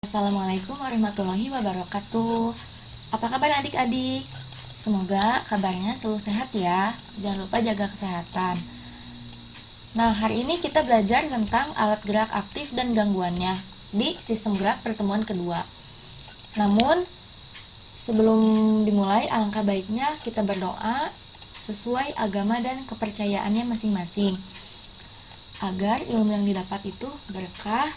Assalamualaikum warahmatullahi wabarakatuh. Apa kabar adik-adik? Semoga kabarnya selalu sehat ya. Jangan lupa jaga kesehatan. Nah, hari ini kita belajar tentang alat gerak aktif dan gangguannya di sistem gerak pertemuan kedua. Namun, sebelum dimulai, alangkah baiknya kita berdoa sesuai agama dan kepercayaannya masing-masing, agar ilmu yang didapat itu berkah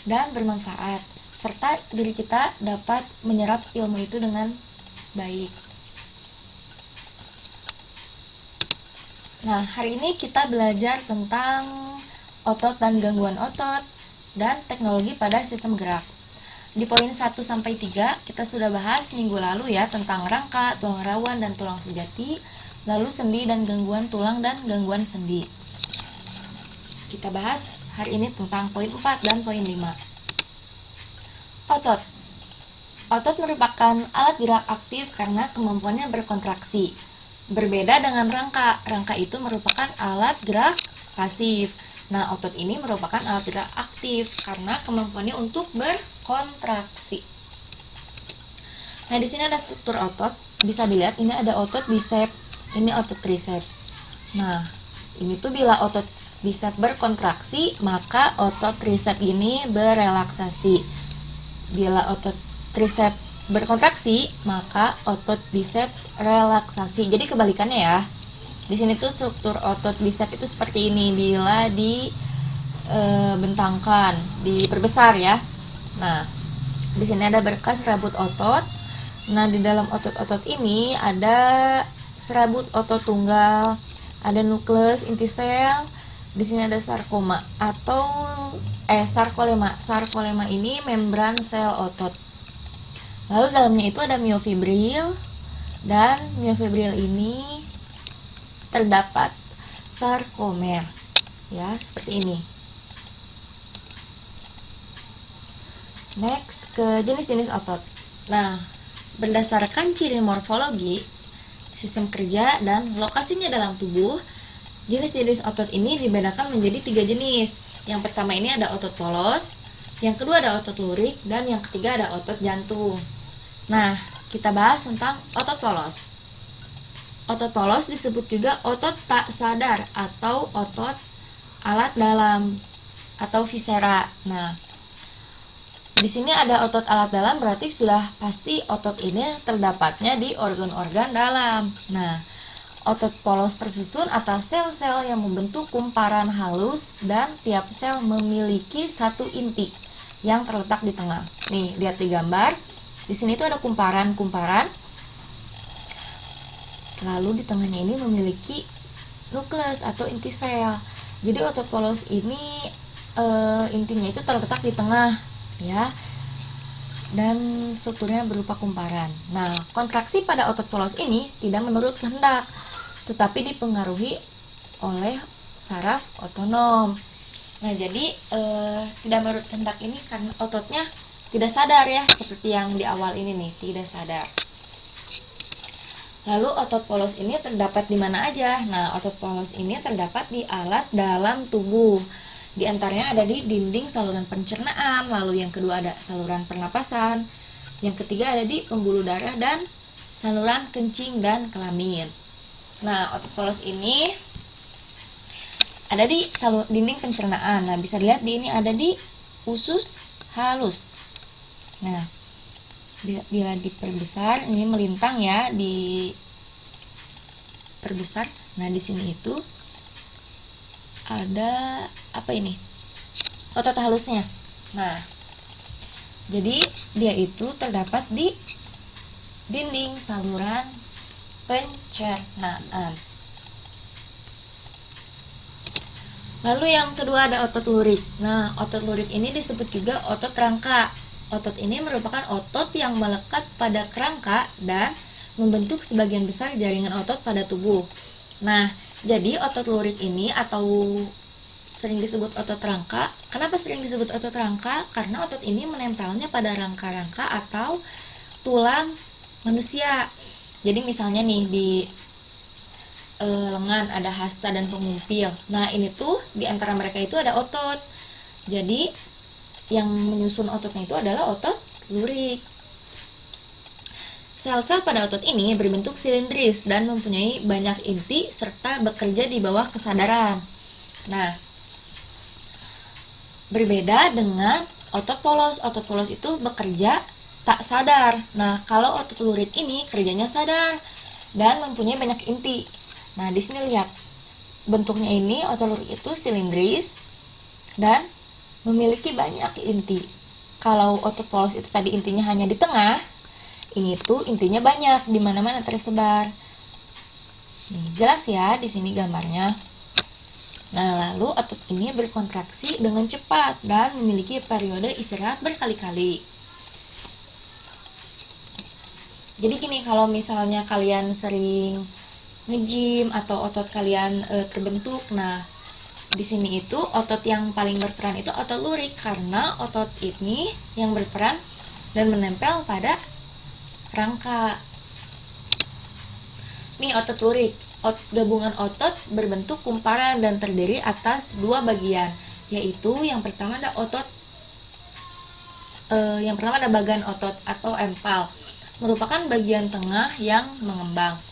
dan bermanfaat, serta diri kita dapat menyerap ilmu itu dengan baik. Nah, hari ini kita belajar tentang otot dan gangguan otot dan teknologi pada sistem gerak. Di poin 1-3 kita sudah bahas minggu lalu ya tentang rangka, tulang rawan, dan tulang sejati, lalu sendi dan gangguan tulang dan gangguan sendi. Kita bahas hari ini tentang poin 4 dan poin 5. Otot. Otot merupakan alat gerak aktif karena kemampuannya berkontraksi. Berbeda dengan rangka. Rangka itu merupakan alat gerak pasif. Nah, otot ini merupakan alat gerak aktif karena kemampuannya untuk berkontraksi. Nah, di sini ada struktur otot. Bisa dilihat ini ada otot bisep, ini otot tricep. Nah, ini tuh bila otot bisep berkontraksi, maka otot tricep ini berelaksasi. Bila otot tricep berkontraksi, maka otot bisep relaksasi. Jadi kebalikannya ya. Di sini tuh struktur otot bisep itu seperti ini bila dibentangkan, diperbesar ya. Nah, di sini ada berkas serabut otot. Nah, di dalam otot-otot ini ada serabut otot tunggal, ada nukleus inti sel. Di sini ada sarkoma atau sarkolema. Sarkolema ini membran sel otot. Lalu dalamnya itu ada miofibril, dan miofibril ini terdapat sarkomer, ya seperti ini. Next ke jenis-jenis otot. Nah, berdasarkan ciri morfologi, sistem kerja, dan lokasinya dalam tubuh, jenis-jenis otot ini dibedakan menjadi 3 jenis. Yang pertama ini ada otot polos, yang kedua ada otot lurik, dan yang ketiga ada otot jantung. Nah, kita bahas tentang otot polos. Otot polos disebut juga otot tak sadar atau otot alat dalam atau viscera. Nah, di sini ada otot alat dalam, berarti sudah pasti otot ini terdapatnya di organ-organ dalam. Nah, otot polos tersusun atas sel-sel yang membentuk kumparan halus dan tiap sel memiliki satu inti yang terletak di tengah. Nih, lihat di gambar. Di sini tuh ada kumparan-kumparan. Lalu di tengahnya ini memiliki nukleus atau inti sel. Jadi otot polos ini intinya itu terletak di tengah, ya. Dan strukturnya berupa kumparan. Nah, kontraksi pada otot polos ini tidak menurut kehendak, tetapi dipengaruhi oleh saraf otonom. Nah, jadi tidak menurut kehendak ini karena ototnya tidak sadar ya, seperti yang di awal ini nih, tidak sadar. Lalu otot polos ini terdapat di mana aja? Nah, otot polos ini terdapat di alat dalam tubuh. Di antaranya ada di dinding saluran pencernaan, lalu yang kedua ada saluran pernapasan, yang ketiga ada di pembuluh darah dan saluran kencing dan kelamin. Nah, otot polos ini ada di dinding pencernaan. Nah, bisa dilihat di ini ada di usus halus. Nah, bila diperbesar, ini melintang ya, diperbesar. Nah, di sini itu ada apa ini? Otot halusnya. Nah, jadi dia itu terdapat di dinding saluran pencernaan. Lalu yang kedua ada otot lurik. Nah, otot lurik ini disebut juga otot rangka. Otot ini merupakan otot yang melekat pada kerangka dan membentuk sebagian besar jaringan otot pada tubuh. Nah, jadi otot lurik ini atau sering disebut otot rangka. Kenapa sering disebut otot rangka? Karena otot ini menempelnya pada rangka-rangka atau tulang manusia. Jadi misalnya nih di lengan ada hasta dan pengumpil. Nah, ini tuh di antara mereka itu ada otot. Jadi yang menyusun ototnya itu adalah otot lurik. Sel-sel pada otot ini berbentuk silindris dan mempunyai banyak inti serta bekerja di bawah kesadaran. Nah, berbeda dengan otot polos. Otot polos itu bekerja tak sadar. Nah, kalau otot lurik ini kerjanya sadar dan mempunyai banyak inti. Nah, di sini lihat bentuknya ini, otot lurik itu silindris dan memiliki banyak inti. Kalau otot polos itu tadi intinya hanya di tengah, ini tuh intinya banyak di mana-mana tersebar. Nih, jelas ya di sini gambarnya. Nah, lalu otot ini berkontraksi dengan cepat dan memiliki periode istirahat berkali-kali. Jadi gini, kalau misalnya kalian sering nge-gym atau otot kalian terbentuk, nah di sini itu otot yang paling berperan itu otot lurik, karena otot ini yang berperan dan menempel pada rangka. Nih otot lurik, gabungan otot berbentuk kumparan dan terdiri atas dua bagian, yaitu yang pertama ada bagan otot atau empal, merupakan bagian tengah yang mengembang.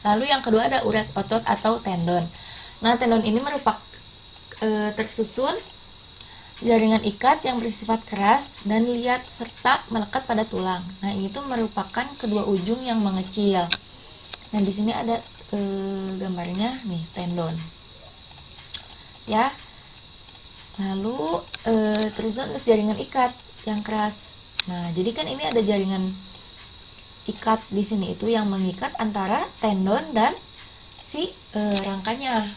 Lalu yang kedua ada uret otot atau tendon. Nah, tendon ini merupakan tersusun jaringan ikat yang bersifat keras dan liat serta melekat pada tulang. Nah, ini tuh merupakan kedua ujung yang mengecil. Nah, di sini ada gambarnya nih, tendon. Ya. Lalu tersusun jaringan ikat yang keras. Nah, jadi kan ini ada jaringan ikat di sini itu yang mengikat antara tendon dan si rangkanya.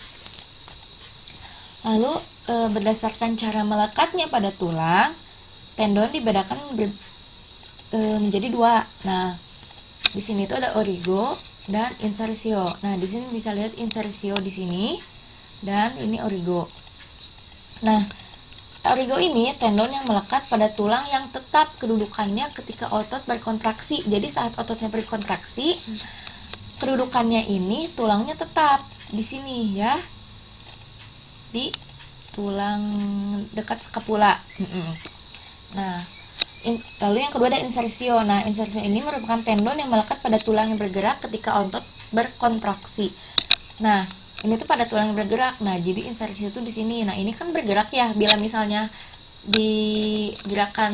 Lalu berdasarkan cara melekatnya pada tulang, tendon dibedakan menjadi dua. Nah, di sini itu ada origo dan insersio. Nah, di sini bisa lihat insersio di sini dan ini origo. Nah, origo ini tendon yang melekat pada tulang yang tetap kedudukannya ketika otot berkontraksi. Jadi saat ototnya berkontraksi, kedudukannya ini tulangnya tetap di sini ya, di tulang dekat skapula. Nah, lalu yang kedua ada insersio. Nah, insersio ini merupakan tendon yang melekat pada tulang yang bergerak ketika otot berkontraksi. Nah, ini tuh pada tulang yang bergerak. Nah, jadi insersio tuh di sini. Nah, ini kan bergerak ya. Bila misalnya digerakkan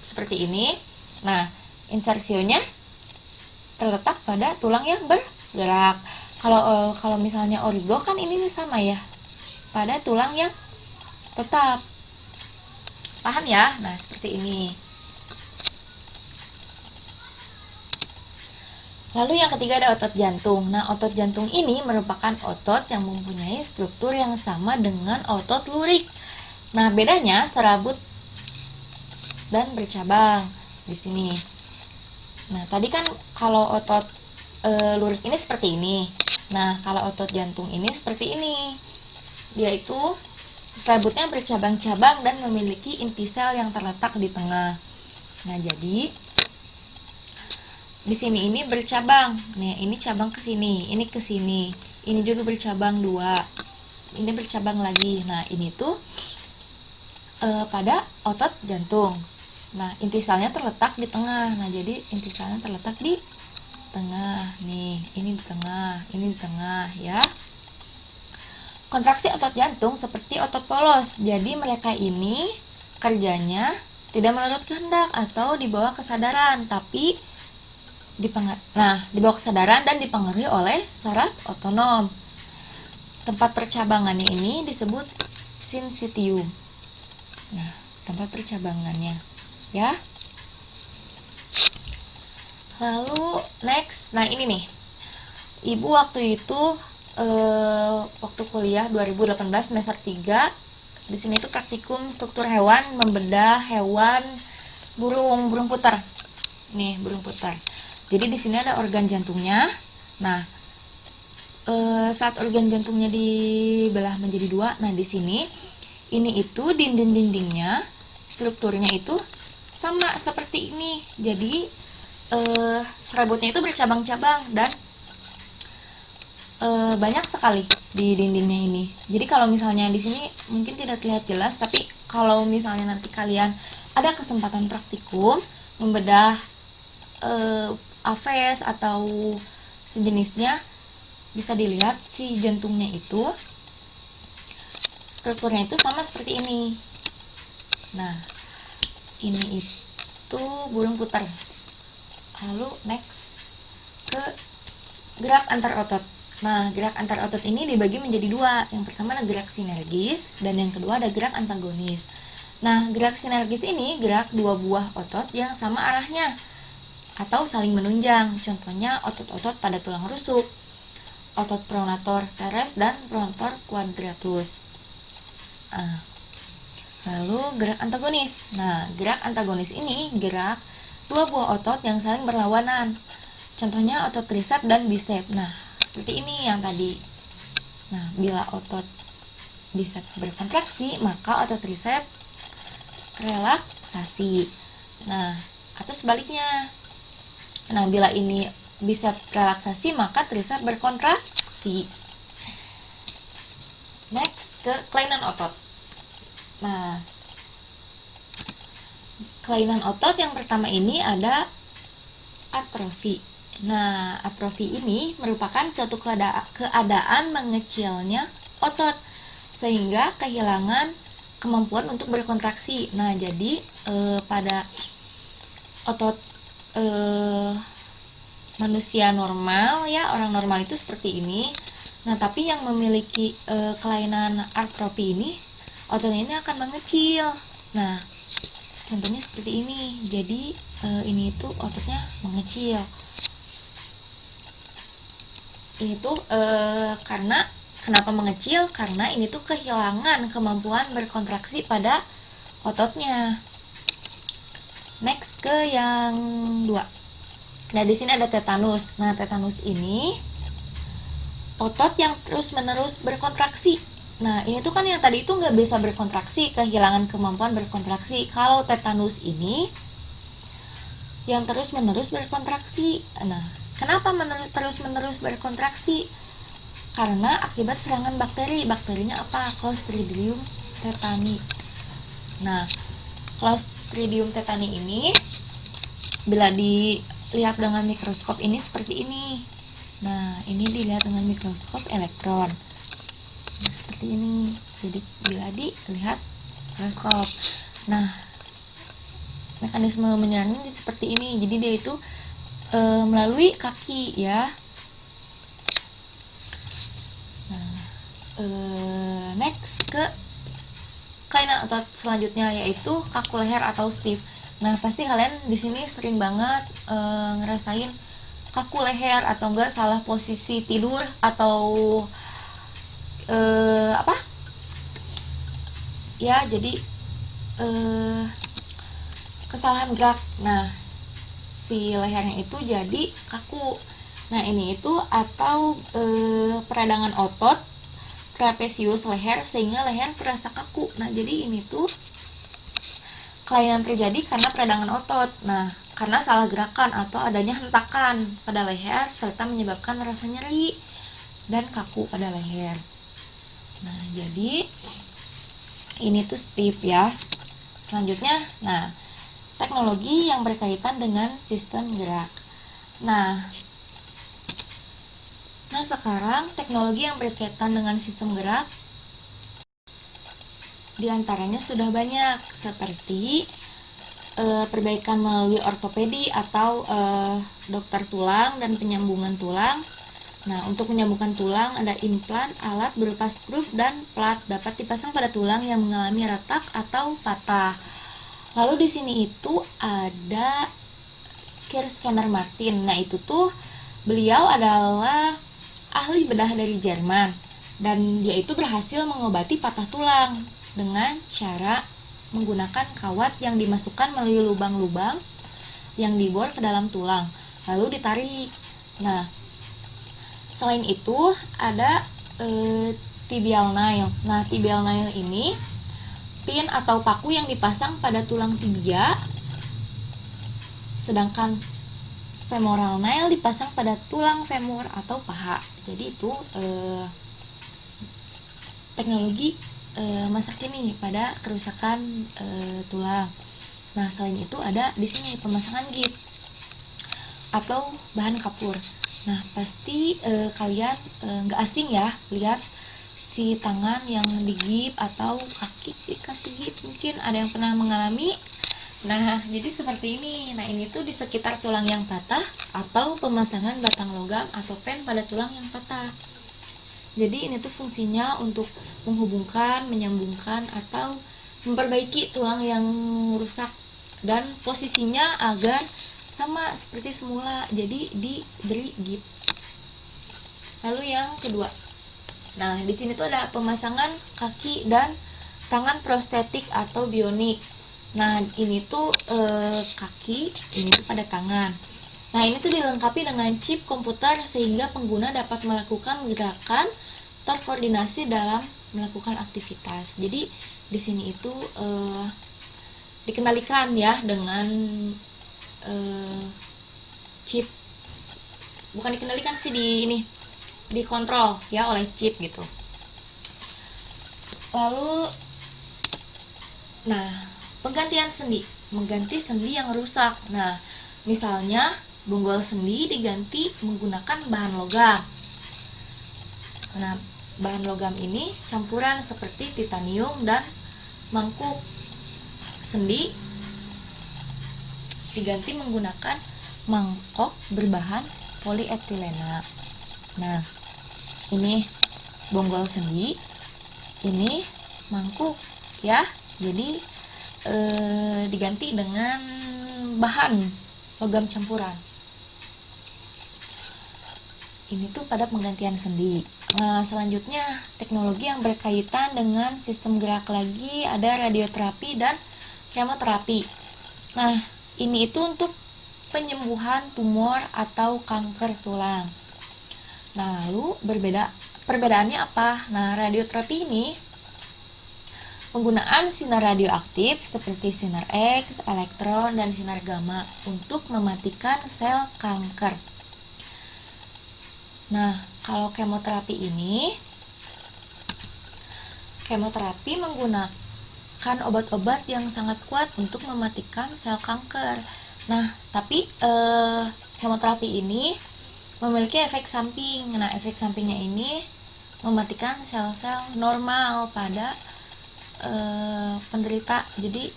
seperti ini, nah insersionya terletak pada tulang yang bergerak. Kalau misalnya origo kan ini sama ya, pada tulang yang tetap. Paham ya? Nah, seperti ini. Lalu yang ketiga ada otot jantung. Nah, otot jantung ini merupakan otot yang mempunyai struktur yang sama dengan otot lurik. Nah, bedanya serabut dan bercabang di sini. Nah, tadi kan kalau otot lurik ini seperti ini. Nah, kalau otot jantung ini seperti ini. Yaitu serabutnya bercabang-cabang dan memiliki inti sel yang terletak di tengah. Nah, jadi di sini ini bercabang. Nih, ini cabang ke sini, ini ke sini. Ini juga bercabang dua. Ini bercabang lagi. Nah, ini tuh pada otot jantung. Nah, inti selnya terletak di tengah. Nah, jadi inti selnya terletak di tengah. Nih, ini di tengah, ini di tengah ya. Kontraksi otot jantung seperti otot polos. Jadi mereka ini kerjanya tidak menurut kehendak atau di bawah kesadaran, tapi di bawah kesadaran dan dipengaruhi oleh saraf otonom. Tempat percabangannya ini disebut syncytium. Nah, tempat percabangannya ya. Lalu next, nah ini nih. Ibu waktu itu waktu kuliah 2018 semester 3, di sini tuh praktikum struktur hewan, membedah hewan burung putar. Nih, burung putar. Jadi di sini ada organ jantungnya. Nah, saat organ jantungnya dibelah menjadi dua, nah di sini ini itu dinding-dindingnya strukturnya itu sama seperti ini. Jadi serabutnya itu bercabang-cabang dan banyak sekali di dindingnya ini. Jadi kalau misalnya di sini mungkin tidak terlihat jelas, tapi kalau misalnya nanti kalian ada kesempatan praktikum membedah AVES atau sejenisnya, bisa dilihat si jantungnya itu strukturnya itu sama seperti ini. Nah, ini itu burung putar. Lalu next ke gerak antar otot. Nah, gerak antar otot ini dibagi menjadi dua. Yang pertama ada gerak sinergis dan yang kedua ada gerak antagonis. Nah, gerak sinergis ini gerak dua buah otot yang sama arahnya atau saling menunjang. Contohnya otot-otot pada tulang rusuk, otot pronator teres dan pronator quadratus. Lalu gerak antagonis. Nah, gerak antagonis ini gerak dua buah otot yang saling berlawanan. Contohnya otot tricep dan bicep. Nah, seperti ini yang tadi. Nah, bila otot bicep berkontraksi, maka otot tricep relaksasi. Nah, atau sebaliknya. Nah, bila ini bicep relaksasi, maka tricep berkontraksi. Next, ke kelainan otot. Nah, kelainan otot yang pertama ini ada atrofi. Nah, atrofi ini merupakan suatu keadaan mengecilnya otot sehingga kehilangan kemampuan untuk berkontraksi. Nah, jadi pada otot manusia normal ya, orang normal itu seperti ini. Nah, tapi yang memiliki kelainan atrofi ini, ototnya ini akan mengecil. Nah, contohnya seperti ini. Jadi ini itu ototnya mengecil. Ini tuh karena kenapa mengecil? Karena ini tuh kehilangan kemampuan berkontraksi pada ototnya. Next ke yang 2. Nah, di sini ada tetanus. Nah, tetanus ini otot yang terus-menerus berkontraksi. Nah, ini tuh kan yang tadi itu nggak bisa berkontraksi, kehilangan kemampuan berkontraksi. Kalau tetanus ini yang terus-menerus berkontraksi. Nah, kenapa terus-menerus berkontraksi? Karena akibat serangan bakteri. Bakterinya apa? Clostridium tetani. Nah, Clostridium tetani ini bila dilihat dengan mikroskop ini seperti ini. Nah, ini dilihat dengan mikroskop elektron. Nah, seperti ini. Jadi bila dilihat mikroskop. Nah, mekanisme menyerangnya seperti ini. Jadi dia itu melalui kaki ya. Nah, next ke kelainan otot selanjutnya yaitu kaku leher atau stiff. Nah, pasti kalian di sini sering banget ngerasain kaku leher atau enggak salah posisi tidur atau ya, jadi kesalahan gerak. Nah, si lehernya itu jadi kaku. Nah, ini itu atau peradangan otot trapesius leher sehingga leher terasa kaku. Nah, jadi ini tuh kelainan terjadi karena peradangan otot. Nah, karena salah gerakan atau adanya hentakan pada leher serta menyebabkan rasa nyeri dan kaku pada leher. Nah, jadi ini tuh stiff ya. Selanjutnya, nah, teknologi yang berkaitan dengan sistem gerak. Nah, sekarang teknologi yang berkaitan dengan sistem gerak diantaranya sudah banyak, seperti perbaikan melalui ortopedi atau dokter tulang dan penyambungan tulang. Nah, untuk menyambungkan tulang ada implan, alat berupa skrup dan plat dapat dipasang pada tulang yang mengalami retak atau patah. Lalu di sini itu ada Kirschner Martin. Nah, itu tuh beliau adalah ahli bedah dari Jerman dan dia itu berhasil mengobati patah tulang dengan cara menggunakan kawat yang dimasukkan melalui lubang-lubang yang dibor ke dalam tulang lalu ditarik. Nah, selain itu ada tibial nail. Nah, tibial nail ini pin atau paku yang dipasang pada tulang tibia, sedangkan femoral nail dipasang pada tulang femur atau paha. Jadi itu teknologi masa kini pada kerusakan tulang. Nah, selain itu ada di sini pemasangan gips atau bahan kapur. Nah, pasti kalian nggak asing ya lihat si tangan yang digip atau kaki dikasih gips. Mungkin ada yang pernah mengalami. Nah, jadi seperti ini. Nah, ini tuh di sekitar tulang yang patah atau pemasangan batang logam atau pen pada tulang yang patah. Jadi ini tuh fungsinya untuk menghubungkan, menyambungkan atau memperbaiki tulang yang rusak dan posisinya agar sama seperti semula, jadi diberi gips. Lalu yang kedua, nah di sini tuh ada pemasangan kaki dan tangan prostetik atau bionik. Nah ini tuh kaki, ini tuh pada tangan. Nah ini tuh dilengkapi dengan chip komputer sehingga pengguna dapat melakukan gerakan terkoordinasi dalam melakukan aktivitas. Jadi di sini itu dikendalikan ya dengan chip, bukan dikendalikan sih, dikontrol ya oleh chip gitu. Lalu nah penggantian sendi, mengganti sendi yang rusak. Nah misalnya bonggol sendi diganti menggunakan bahan logam. Nah bahan logam ini campuran seperti titanium dan mangkuk. Sendi diganti menggunakan mangkok berbahan polietilena. Nah, ini bonggol sendi, ini mangkuk ya. Jadi diganti dengan bahan logam campuran. Ini tuh pada penggantian sendi. Nah, selanjutnya teknologi yang berkaitan dengan sistem gerak lagi ada radioterapi dan kemoterapi. Nah, ini itu untuk penyembuhan tumor atau kanker tulang. Nah, lalu perbedaannya apa? Nah, radioterapi ini penggunaan sinar radioaktif seperti sinar X, elektron, dan sinar gamma untuk mematikan sel kanker. Nah, kalau kemoterapi ini, kemoterapi menggunakan obat-obat yang sangat kuat untuk mematikan sel kanker. Nah, tapi kemoterapi ini memiliki efek samping. Nah, efek sampingnya ini mematikan sel-sel normal pada penderita. Jadi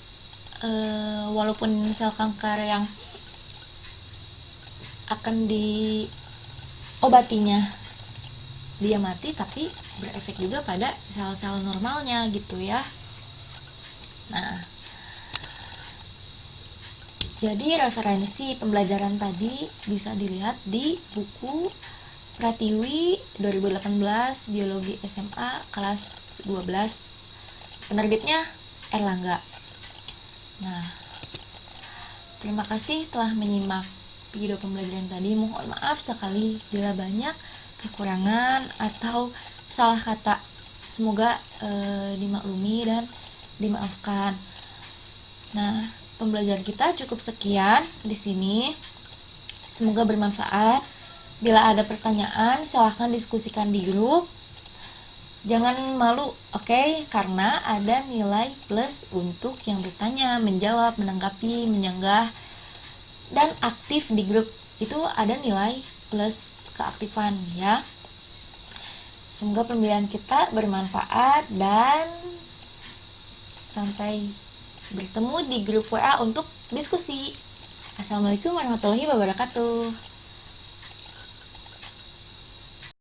walaupun sel kanker yang akan diobatinya dia mati, tapi berefek juga pada sel-sel normalnya gitu ya. Nah, jadi referensi pembelajaran tadi bisa dilihat di buku Pratiwi 2018 Biologi SMA kelas 12, penerbitnya Erlangga. Nah, terima kasih telah menyimak video pembelajaran tadi. Mohon maaf sekali bila banyak kekurangan atau salah kata. Semoga dimaklumi dan dimaafkan. Nah, pembelajaran kita cukup sekian di sini. Semoga bermanfaat. Bila ada pertanyaan, silahkan diskusikan di grup. Jangan malu, oke? Karena ada nilai plus untuk yang bertanya, menjawab, menanggapi, menyanggah, dan aktif di grup. Itu ada nilai plus keaktifan ya. Semoga pembelajaran kita bermanfaat dan sampai bertemu di grup WA untuk diskusi. Assalamualaikum warahmatullahi wabarakatuh.